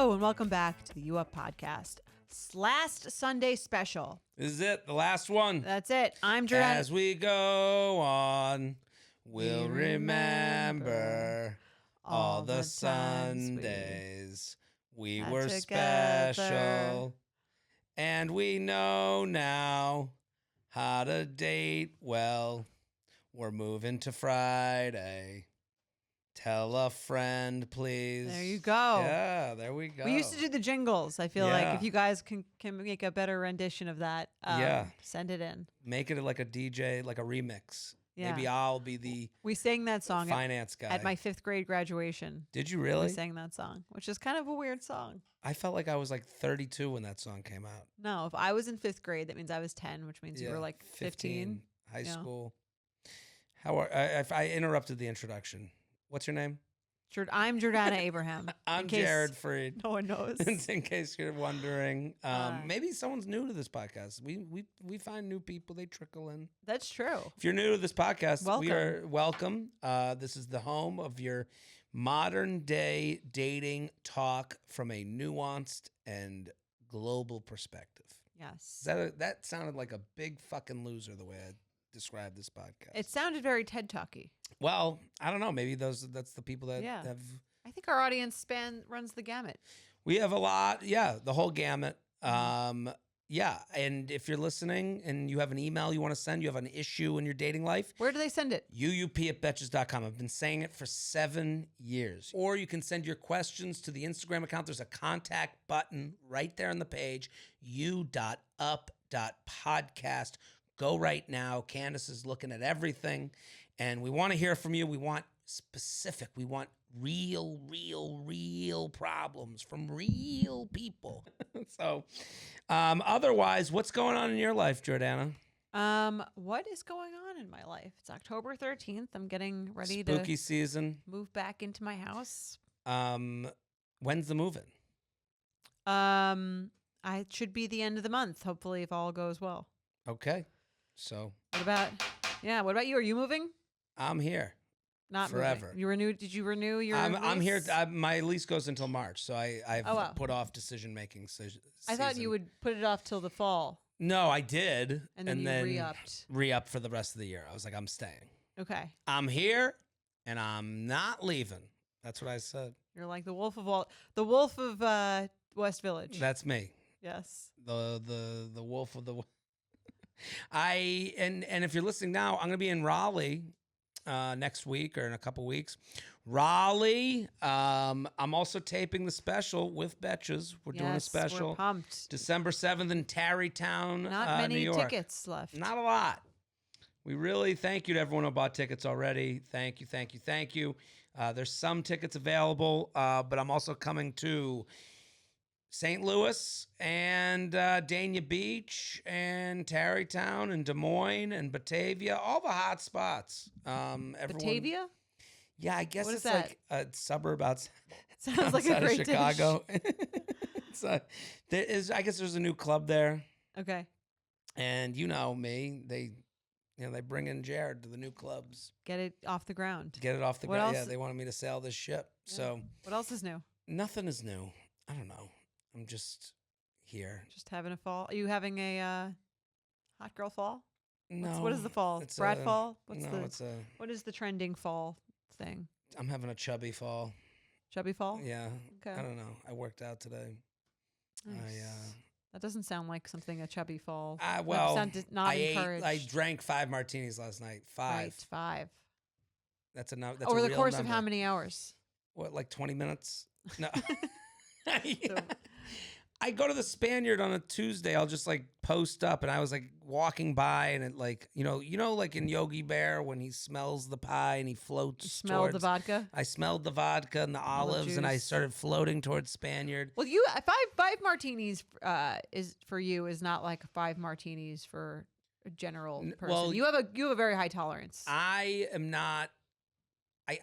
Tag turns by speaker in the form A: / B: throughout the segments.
A: Hello, and welcome back to the U Up Podcast. Last Sunday special.
B: This is it, the last one.
A: That's it. I'm Jordana.
B: As we go on, we'll remember all the Sundays we were
A: together.
B: special. And we know now how to date well. We're moving to Friday. Tell a friend, please.
A: There you go.
B: Yeah, there we go.
A: We used to do the jingles. I feel like if you guys can make a better rendition of that, send it in.
B: Make it like a DJ, like a remix.
A: Yeah.
B: Maybe I'll be the
A: We sang that song
B: finance guy.
A: at my 5th grade graduation.
B: Did you really?
A: We sang that song, which is kind of a weird song.
B: I felt like I was like 32 when that song came out.
A: No, if I was in 5th grade, that means I was 10, which means you were like 15.
B: High school. If I interrupted the introduction, what's your name?
A: I'm Jordana Abraham.
B: I'm Jared Freed.
A: No one knows.
B: In case you're wondering, maybe someone's new to this podcast. We find new people; they trickle in.
A: That's true.
B: If you're new to this podcast,
A: welcome.
B: we are welcome. This is the home of your modern day dating talk from a nuanced and global perspective.
A: Yes.
B: That sounded like a big fucking loser the way I described this podcast.
A: It sounded very TED Talky.
B: Well, I don't know. Maybe that's the people that have.
A: I think our audience runs the gamut.
B: We have a lot. Yeah, the whole gamut. Yeah, and if you're listening and you have an email you want to send, you have an issue in your dating life.
A: Where do they send it?
B: uup@betches.com. I've been saying it for 7 years. Or you can send your questions to the Instagram account. There's a contact button right there on the page, u.up.podcast. Go right now. Candace is looking at everything. And we want to hear from you. We want specific. We want real problems from real people. So otherwise, what's going on in your life, Jordana?
A: What is going on in my life? It's October 13th. I'm getting ready
B: Spooky season.
A: Move back into my house.
B: When's the move-in?
A: It should be the end of the month, hopefully, if all goes well.
B: Okay. So
A: what about you? Are you moving?
B: I'm here.
A: Not
B: forever.
A: Moving. Did you renew your lease?
B: I'm here. My lease goes until March, so I've put off decision making.
A: I thought you would put it off till the fall.
B: No, I did,
A: and then you
B: re-upped for the rest of the year. I was like, I'm staying.
A: Okay.
B: I'm here, and I'm not leaving. That's what I said.
A: You're like the wolf of West Village.
B: That's me.
A: Yes.
B: The wolf of the. And if you're listening now, I'm going to be in Raleigh next week or in a couple weeks. Raleigh. I'm also taping the special with Betches. We're doing a special.
A: We're pumped.
B: December 7th in Tarrytown,
A: Not many
B: New York.
A: tickets left.
B: Not a lot. We really thank you to everyone who bought tickets already. Thank you. There's some tickets available, but I'm also coming to St. Louis and Dania Beach and Tarrytown and Des Moines and Batavia, all the hot spots.
A: Batavia?
B: Yeah, I guess it's like a suburb
A: Sounds like a great
B: Chicago. I guess there's a new club there.
A: Okay.
B: And you know me, they bring in Jared to the new clubs.
A: Get it off the ground.
B: ground. Yeah, they wanted me to sail this ship. Yeah. So
A: what else is new?
B: Nothing is new. I don't know. I'm just here.
A: Just having a fall. Are you having a hot girl fall?
B: No.
A: What is the fall? Brat fall? What is the trending fall thing?
B: I'm having a chubby fall.
A: Chubby fall?
B: Yeah.
A: Okay.
B: I don't know. I worked out today.
A: Nice. That doesn't sound like something a chubby fall.
B: I drank 5 martinis last night. 5.
A: Right, 5.
B: That's enough.
A: Over the course of how many hours?
B: What, like 20 minutes? No. I go to the Spaniard on a Tuesday. I'll just like post up, and I was like walking by, and it like like in Yogi Bear when he smells the pie and he floats.
A: You smelled the vodka.
B: I smelled the vodka and the olives, and I started floating towards Spaniard.
A: Well, five martinis is for you is not like 5 martinis for a general person. Well, you have a very high tolerance.
B: I am not.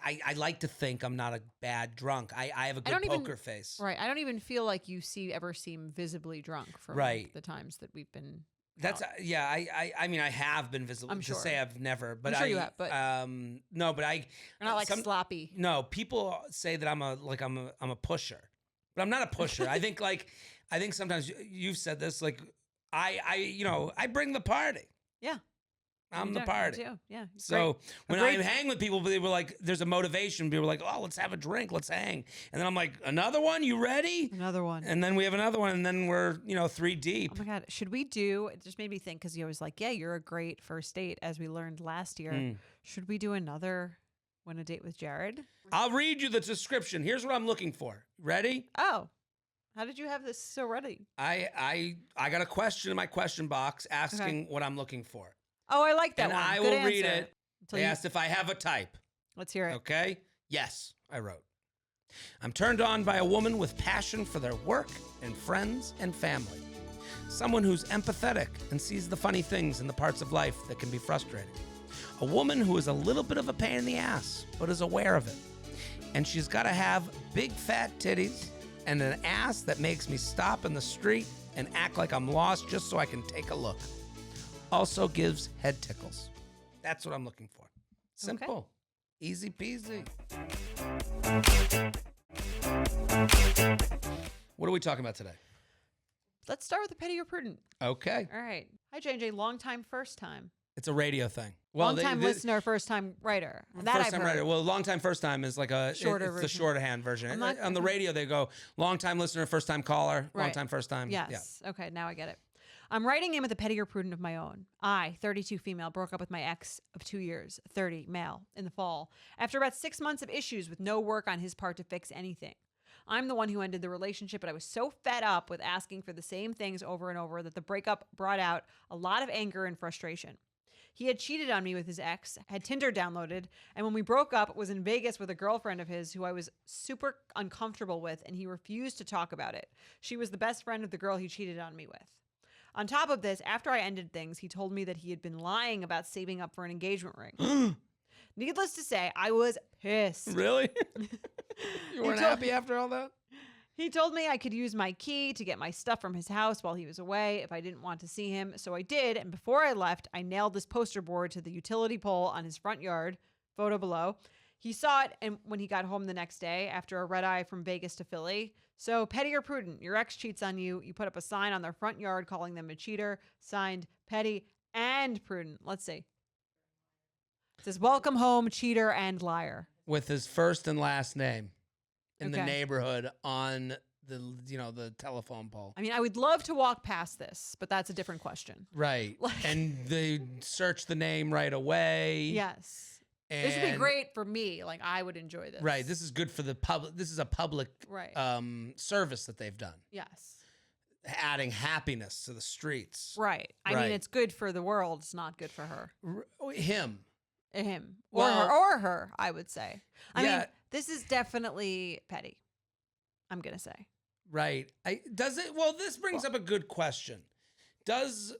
B: I like to think I'm not a bad drunk. I have a good poker face.
A: Right. I don't even feel like you ever seem visibly drunk from the times that we've been.
B: That's
A: out.
B: I mean, I have been visible.
A: I'm sure.
B: To say I've never, but
A: I'm sure you have. But
B: no, but
A: you're not like sloppy.
B: No, people say that I'm a pusher, but I'm not a pusher. I think sometimes you've said this, like I bring the party.
A: Yeah.
B: I'm the party.
A: Yeah.
B: So when I hang with people, they were like, there's a motivation. People were like, oh, let's have a drink. Let's hang. And then I'm like, another one? You ready?
A: Another one.
B: And then we have another one. And then we're, 3 deep.
A: Oh my God. Should we do, it just made me think, because you always like, yeah, you're a great first date, as we learned last year. Should we do another When a Date with Jared?
B: I'll read you the description. Here's what I'm looking for. Ready?
A: Oh. How did you have this so ready?
B: I got a question in my question box asking what I'm looking for.
A: Oh, I like that
B: and
A: one.
B: I
A: Good
B: will
A: answer.
B: read it. They asked if I have a type.
A: Let's hear it.
B: Okay? Yes, I wrote. I'm turned on by a woman with passion for their work and friends and family. Someone who's empathetic and sees the funny things in the parts of life that can be frustrating. A woman who is a little bit of a pain in the ass, but is aware of it. And she's got to have big fat titties and an ass that makes me stop in the street and act like I'm lost just so I can take a look. Also gives head tickles. That's what I'm looking for. Simple. Okay. Easy peasy. What are we talking about today?
A: Let's start with the petty or prudent.
B: Okay.
A: All right. Hi, J&J. Long time, first time.
B: It's a radio thing.
A: Well, long time listener, first time writer. That
B: first time writer. Well, long time, first time is like a
A: shorter version.
B: The shorthand version. On the radio, they go long time listener, first time caller, long time, first time.
A: Yes. Yeah. Okay. Now I get it. I'm writing in with a petty or prudent of my own. I, 32 female, broke up with my ex of 2 years, 30 male, in the fall, after about 6 months of issues with no work on his part to fix anything. I'm the one who ended the relationship, but I was so fed up with asking for the same things over and over that the breakup brought out a lot of anger and frustration. He had cheated on me with his ex, had Tinder downloaded, and when we broke up, was in Vegas with a girlfriend of his who I was super uncomfortable with, and he refused to talk about it. She was the best friend of the girl he cheated on me with. On top of this, after I ended things, he told me that he had been lying about saving up for an engagement ring. Needless to say, I was pissed.
B: Really? You weren't happy after all that?
A: He told me I could use my key to get my stuff from his house while he was away if I didn't want to see him. So I did, and before I left, I nailed this poster board to the utility pole on his front yard, photo below. He saw it and when he got home the next day after a red eye from Vegas to Philly. So petty or prudent, your ex cheats on you. You put up a sign on their front yard calling them a cheater, signed petty and prudent. Let's see. It says, welcome home, cheater and liar.
B: With his first and last name in the neighborhood on the telephone pole.
A: I mean, I would love to walk past this, but that's a different question.
B: Right. And they search the name right away.
A: Yes. This would be great for me. Like, I would enjoy this.
B: Right. This is good for the public. This is a public service that they've done.
A: Yes.
B: Adding happiness to the streets.
A: Right. I mean, it's good for the world. It's not good for her.
B: Him.
A: Or her, I would say. I mean, this is definitely petty, I'm going to say.
B: Right. This brings up a good question. Does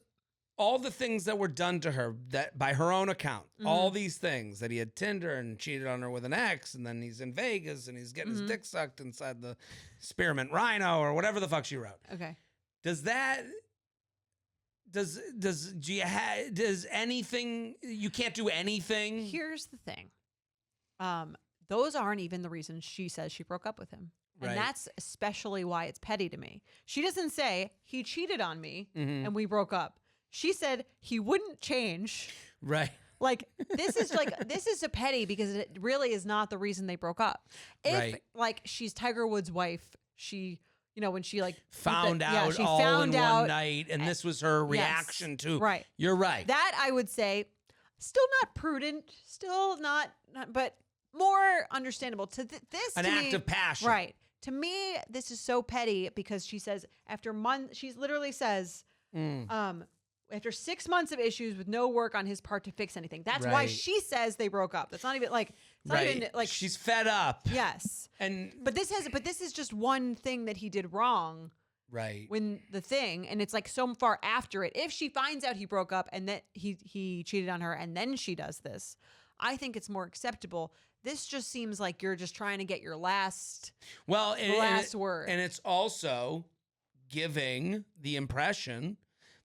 B: all the things that were done to her, that by her own account, all these things, that he had Tinder and cheated on her with an ex, and then he's in Vegas and he's getting his dick sucked inside the spearmint rhino or whatever the fuck she wrote.
A: Okay.
B: Does anything, you can't do anything?
A: Here's the thing. Those aren't even the reasons she says she broke up with him. And that's especially why it's petty to me. She doesn't say he cheated on me and we broke up. She said he wouldn't change.
B: Right.
A: Like, this is a petty because it really is not the reason they broke up. If like she's Tiger Woods' wife, she, when she
B: found out all in one night, and this was her reaction to.
A: Right.
B: You're right.
A: That I would say, still not prudent, still not but more understandable to this.
B: An act of passion.
A: Right. To me, this is so petty because she says after months, she literally says, after 6 months of issues with no work on his part to fix anything. That's why she says they broke up. That's not even
B: she's fed up.
A: Yes. But this is just one thing that he did wrong.
B: Right.
A: When the thing, and it's like so far after it. If she finds out he broke up and that he cheated on her and then she does this, I think it's more acceptable. This just seems like you're just trying to get your last word.
B: And it's also giving the impression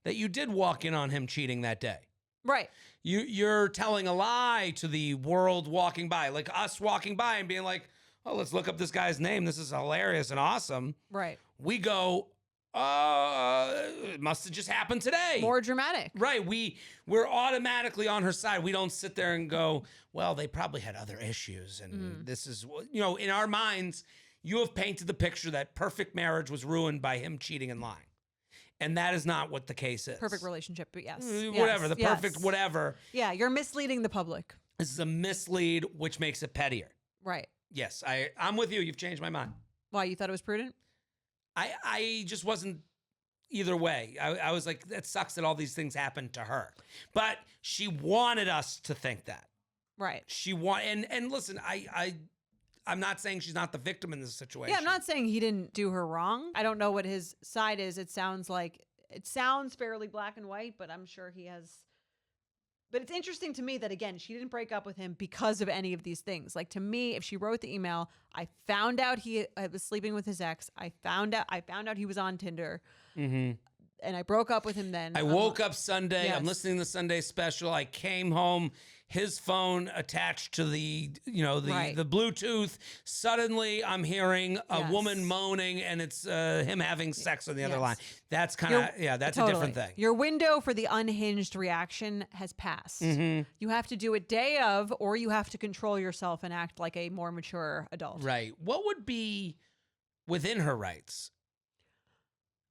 B: that you did walk in on him cheating that day.
A: Right.
B: You're telling a lie to the world walking by, like us walking by and being like, oh, let's look up this guy's name. This is hilarious and awesome.
A: Right.
B: We go, it must have just happened today.
A: More dramatic.
B: Right. We're automatically on her side. We don't sit there and go, well, they probably had other issues. And this is, in our minds, you have painted the picture that perfect marriage was ruined by him cheating and lying. And that is not what the case is.
A: Perfect relationship, but yes.
B: Whatever, the perfect whatever.
A: Yeah, you're misleading the public.
B: This is a mislead, which makes it pettier.
A: Right.
B: Yes, I'm with you. You've changed my mind.
A: Why, you thought it was prudent?
B: I just wasn't either way. I was like, that sucks that all these things happened to her. But she wanted us to think that.
A: Right.
B: And listen, I'm not saying she's not the victim in this situation.
A: Yeah, I'm not saying he didn't do her wrong. I don't know what his side is. It sounds fairly black and white, but I'm sure he has. But it's interesting to me that, again, she didn't break up with him because of any of these things. Like, to me, if she wrote the email, I found out he was sleeping with his ex. I found out he was on Tinder. Mm-hmm. And I broke up with him then.
B: I woke up Sunday.
A: Yes.
B: I'm listening to the Sunday special. I came home, his phone attached to the Bluetooth. Suddenly, I'm hearing a woman moaning, and it's him having sex on the other line. That's kind of, that's a different thing.
A: Your window for the unhinged reaction has passed. Mm-hmm. You have to do it day of, or you have to control yourself and act like a more mature adult.
B: Right. What would be within her rights?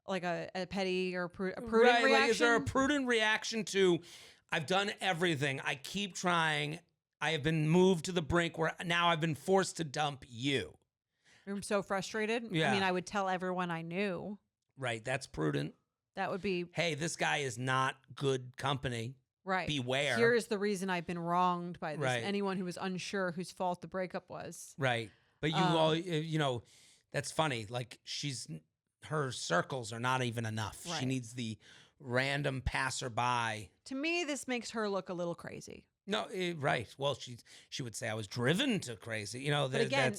A: Like a petty or a prudent
B: right,
A: reaction?
B: Like, is there a prudent reaction to, I've done everything, I keep trying, I have been moved to the brink where now I've been forced to dump you?
A: I'm so frustrated.
B: Yeah.
A: I mean, I would tell everyone I knew.
B: Right, that's prudent.
A: That would be...
B: Hey, this guy is not good company.
A: Right.
B: Beware.
A: Here is the reason I've been wronged by this.
B: Right.
A: Anyone who was unsure whose fault the breakup was.
B: Right. But you all, that's funny. Like, her circles are not even enough.
A: Right.
B: She needs the random passerby.
A: To me, this makes her look a little crazy.
B: No, right. Well, she would say I was driven to crazy.
A: But again,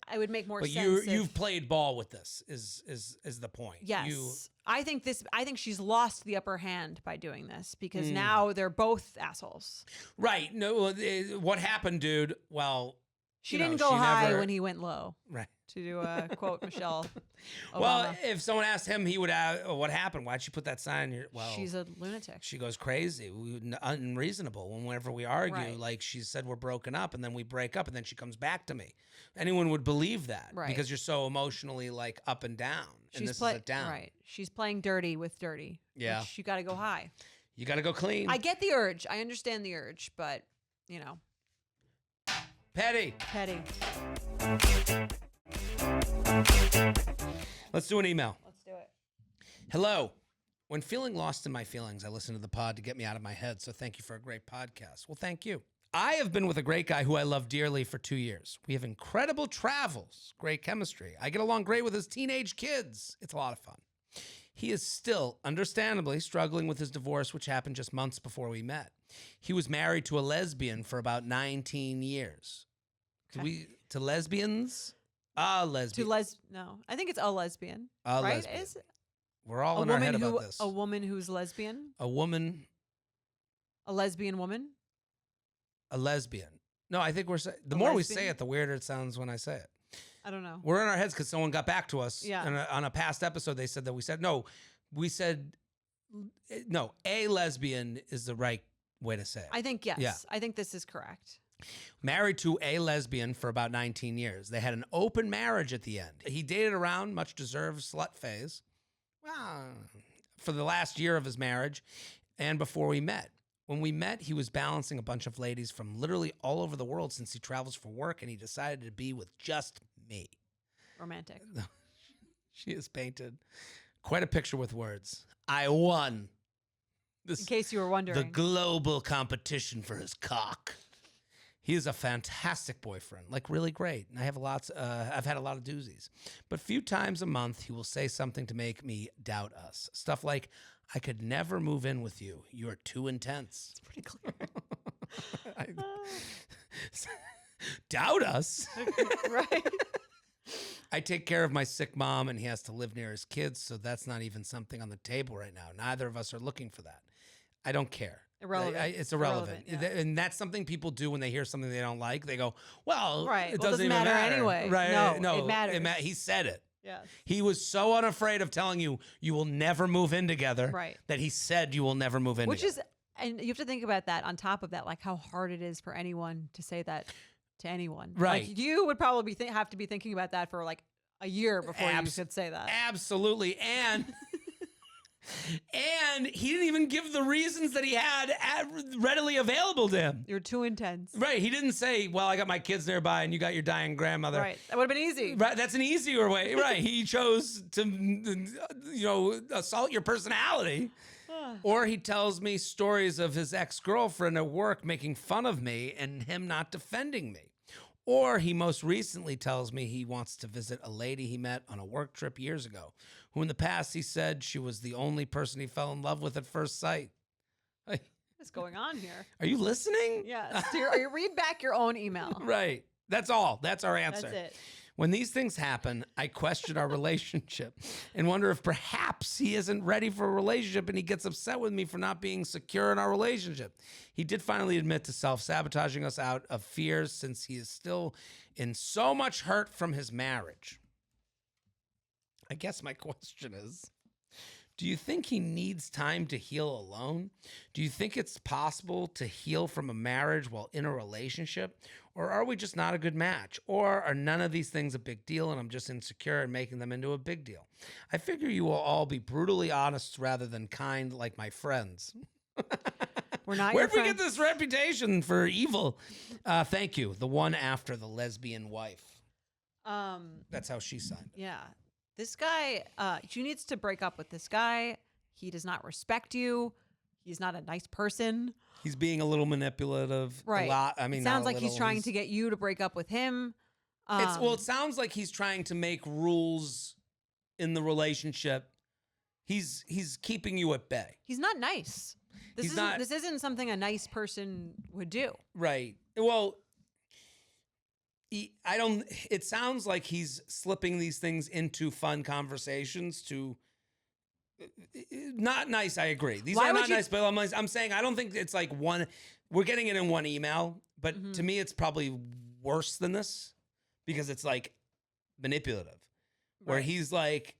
A: I would make more sense.
B: But you've played ball with this. Is the point?
A: Yes, I think she's lost the upper hand by doing this because now they're both assholes.
B: Right. No. What happened, dude? Well,
A: she didn't go high when he went low.
B: Right.
A: To do a quote Michelle Obama.
B: Well, if someone asked him, he would ask, what happened? Why'd she put that sign here? Well,
A: she's a lunatic.
B: She goes crazy, unreasonable. Whenever we argue,
A: right.
B: Like she said, we're broken up, and then we break up, and then she comes back to me. Anyone would believe that,
A: right?
B: Because you're so emotionally like up and down, and this is a down.
A: Right. She's playing dirty with dirty.
B: Yeah.
A: You got to go high.
B: You got to go clean.
A: I get the urge. I understand the urge, but
B: Petty. Let's do an email.
A: Let's do it.
B: Hello. When feeling lost in my feelings, I listen to the pod to get me out of my head. So thank you for a great podcast. Well, thank you. I have been with a great guy who I love dearly for 2 years. We have incredible travels, great chemistry. I get along great with his teenage kids. It's a lot of fun. He is still, understandably, struggling with his divorce, which happened just months before we met. He was married to a lesbian for about 19 years.
A: Okay.
B: To lesbians? A lesbian.
A: No, I think it's a lesbian.
B: A
A: right?
B: lesbian.
A: Is
B: We're all in our head about this.
A: A woman who's lesbian?
B: A woman.
A: A lesbian woman?
B: A lesbian. No, I think we're saying, the more we say it, the weirder it sounds when I say it.
A: I don't know.
B: We're in our heads because someone got back to us.
A: Yeah.
B: On a past episode, they said that we said, a lesbian is the right way to say it.
A: I think, yes.
B: Yeah.
A: I think this is correct.
B: Married to a lesbian for about 19 years. They had an open marriage at the end. He dated around, much deserved slut phase, for the last year of his marriage and before we met. When we met, he was balancing a bunch of ladies from literally all over the world since he travels for work, and he decided to be with just me.
A: Romantic.
B: She has painted quite a picture with words. I won.
A: In case you were wondering.
B: The global competition for his cock. He is a fantastic boyfriend, like really great. And I have I've had a lot of doozies. But a few times a month, he will say something to make me doubt us. Stuff like, I could never move in with you. You're too intense.
A: It's pretty clear.
B: Doubt us?
A: Right.
B: I take care of my sick mom, and he has to live near his kids, so that's not even something on the table right now. Neither of us are looking for that. I don't care.
A: Irrelevant.
B: It's irrelevant.
A: Yeah.
B: And that's something people do when they hear something they don't like. They go, well,
A: Right.
B: it
A: Well,
B: doesn't
A: doesn't
B: even
A: matter anyway.
B: Right.
A: No, it matters.
B: He said it.
A: Yes.
B: He was so unafraid of telling you will never move in together
A: Right.
B: that he said you will never move in
A: Which
B: together.
A: and you have to think about that on top of that, like how hard it is for anyone to say that to anyone.
B: Right.
A: Like you would probably have to be thinking about that for like a year before you could say that.
B: Absolutely. And he didn't even give the reasons that he had readily available to him.
A: You're too intense.
B: Right. He didn't say, well, I got my kids nearby and you got your dying grandmother.
A: Right. That would have been easy.
B: Right. That's an easier way. Right. He chose to, assault your personality. Or he tells me stories of his ex-girlfriend at work making fun of me and him not defending me. Or he most recently tells me he wants to visit a lady he met on a work trip years ago, who in the past he said she was the only person he fell in love with at first sight.
A: What's going on here?
B: Are you listening?
A: Yes. You read back your own email.
B: Right. That's all. That's our answer.
A: That's it.
B: When these things happen, I question our relationship and wonder if perhaps he isn't ready for a relationship and he gets upset with me for not being secure in our relationship. He did finally admit to self-sabotaging us out of fears since he is still in so much hurt from his marriage. I guess my question is, do you think he needs time to heal alone? Do you think it's possible to heal from a marriage while in a relationship? Or are we just not a good match? Or are none of these things a big deal and I'm just insecure and making them into a big deal? I figure you will all be brutally honest rather than kind like my friends.
A: We're not
B: Where'd
A: your
B: we get
A: friends.
B: this reputation for evil? Thank you. The one after the lesbian wife. That's how she signed it.
A: Yeah. This guy, she needs to break up with this guy. He does not respect you. He's not a nice person.
B: He's being a little manipulative.
A: Right.
B: A lot. I mean,
A: it sounds
B: not a
A: like he's
B: little,
A: trying to get you to break up with him.
B: It sounds like he's trying to make rules in the relationship. He's keeping you at bay.
A: He's not nice. This isn't something a nice person would do.
B: Right. Well, it sounds like he's slipping these things into fun conversations to not nice. I agree. These are not nice, but I'm saying I don't think it's like one. We're getting it in one email, but to me, it's probably worse than this because it's like manipulative, where he's like,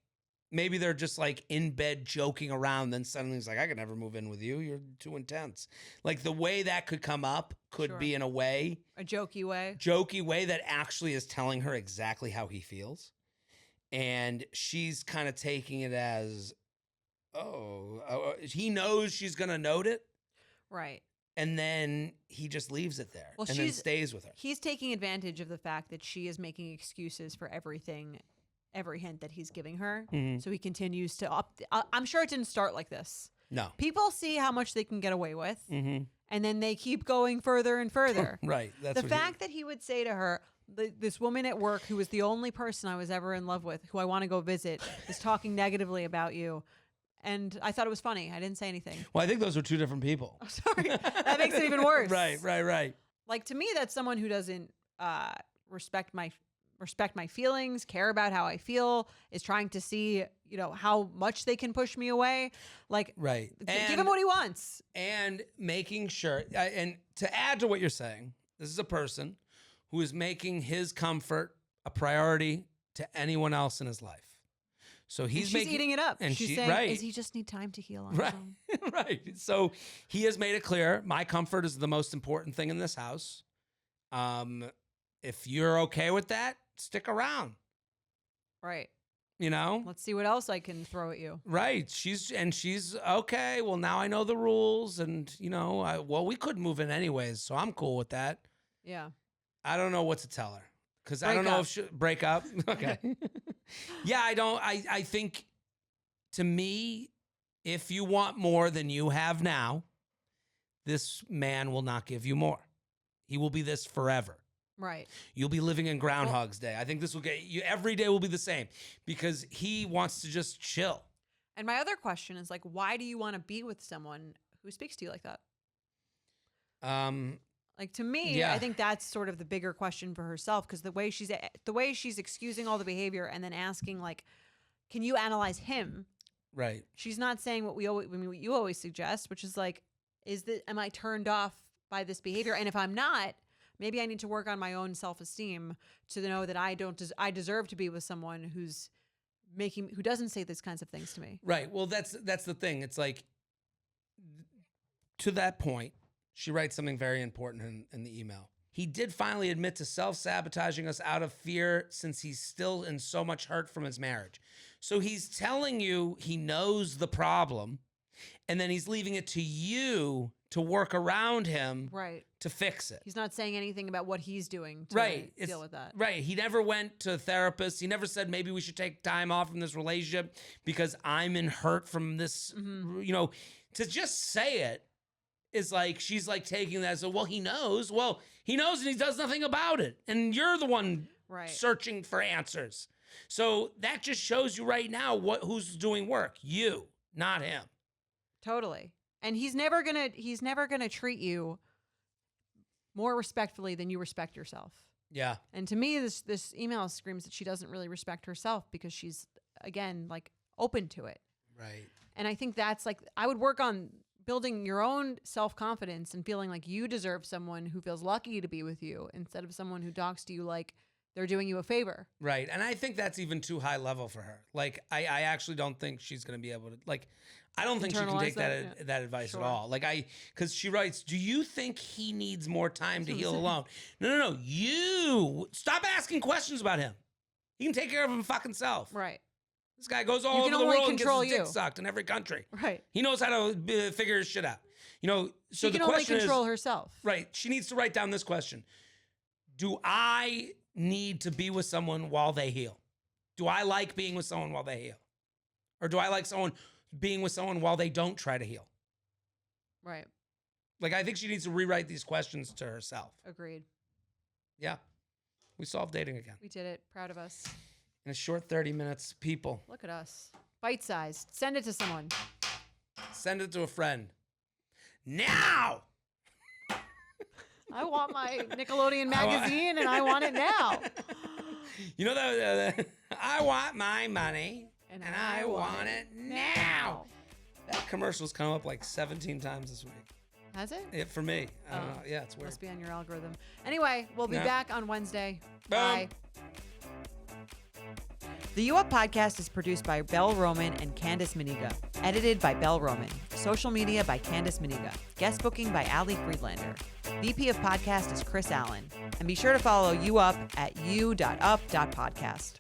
B: maybe they're just like in bed joking around. Then suddenly he's like, I could never move in with you. You're too intense. Like the way that could come up could be in a way,
A: a jokey way
B: that actually is telling her exactly how he feels. And she's kind of taking it as, he knows she's going to note it.
A: Right.
B: And then he just leaves it there and then stays with her.
A: He's taking advantage of the fact that she is making excuses for everything, every hint that he's giving her. So he continues to I'm sure it didn't start like this.
B: No.
A: People see how much they can get away with, and then they keep going further and further.
B: Right. That's
A: the fact that he would say to her, this woman at work who was the only person I was ever in love with, who I want to go visit, is talking negatively about you. And I thought it was funny. I didn't say anything.
B: Well, I think those are two different people.
A: Oh, sorry. That makes it even worse.
B: Right.
A: Like, to me, that's someone who doesn't respect my feelings, care about how I feel, is trying to see, how much they can push me away. Like,
B: right.
A: Give him what he wants.
B: And making sure, and to add to what you're saying, this is a person who is making his comfort a priority to anyone else in his life. So she's
A: eating it up. And she's saying,
B: right.
A: Does he just need time to heal on his own?
B: Right. So he has made it clear, my comfort is the most important thing in this house. If you're okay with that, stick around.
A: Right.
B: Let's
A: see what else I can throw at you.
B: Right. She's okay. Well, now I know the rules and, we could move in anyways. So I'm cool with that.
A: Yeah.
B: I don't know what to tell her. Because I don't know if she'll break up. Okay. Yeah, I think, to me, if you want more than you have now, this man will not give you more. He will be this forever.
A: Right.
B: You'll be living in Groundhog's Day. I think this will get you, every day will be the same because he wants to just chill.
A: And my other question is like, why do you want to be with someone who speaks to you like that? Like, to me, I think that's sort of the bigger question for herself, because the way she's excusing all the behavior and then asking, like, can you analyze him?
B: Right.
A: She's not saying what you always suggest, which is like, am I turned off by this behavior? And if I'm not, maybe I need to work on my own self-esteem to know that I deserve to be with someone who doesn't say these kinds of things to me.
B: Right. Well, that's the thing. It's like, to that point, she writes something very important in the email. He did finally admit to self-sabotaging us out of fear since he's still in so much hurt from his marriage. So he's telling you he knows the problem, and then he's leaving it to you to work around him,
A: right,
B: to fix it.
A: He's not saying anything about what he's doing to deal with that.
B: Right. He never went to a therapist. He never said, maybe we should take time off from this relationship because I'm in hurt from this, to just say it is like, she's like taking that as well, he knows. Well, he knows and he does nothing about it. And you're the one searching for answers. So that just shows you right now who's doing work. You, not him.
A: Totally. And he's never gonna treat you more respectfully than you respect yourself.
B: Yeah.
A: And to me, this email screams that she doesn't really respect herself because she's, again, like open to it.
B: Right.
A: And I think that's like, I would work on building your own self-confidence and feeling like you deserve someone who feels lucky to be with you instead of someone who talks to you like they're doing you a favor.
B: Right. And I think that's even too high level for her. Like, I actually don't think she's going to be able to, like, I don't think she can take that advice at all. Like, because she writes, do you think he needs more time to heal alone? No. You stop asking questions about him. He can take care of him fucking self.
A: Right.
B: This guy goes all over the world and gets his dick sucked in every country.
A: Right.
B: He knows how to figure his shit out. So
A: she
B: the
A: can
B: question
A: only control herself.
B: Right. She needs to write down this question. Do I need to be with someone while they heal? Do I like being with someone while they heal? Or do I like being with someone while they don't try to heal?
A: Right.
B: Like, I think she needs to rewrite these questions to herself.
A: Agreed.
B: Yeah. We solved dating again.
A: We did it. Proud of us.
B: In a short 30 minutes, people.
A: Look at us. Bite-sized. Send it to someone.
B: Send it to a friend. Now!
A: I want my Nickelodeon magazine and I want it now.
B: You know that I want my money and I want it now. That commercial's come up like 17 times this week.
A: Has it?
B: Yeah, for me. I don't know. Yeah, it's weird.
A: Must be on your algorithm. Anyway, we'll be back on Wednesday.
B: Boom.
A: Bye. The U Up podcast is produced by Belle Roman and Candice Maniga. Edited by Belle Roman. Social media by Candice Maniga. Guest booking by Ali Friedlander. VP of podcast is Chris Allen. And be sure to follow You Up at u.up.podcast.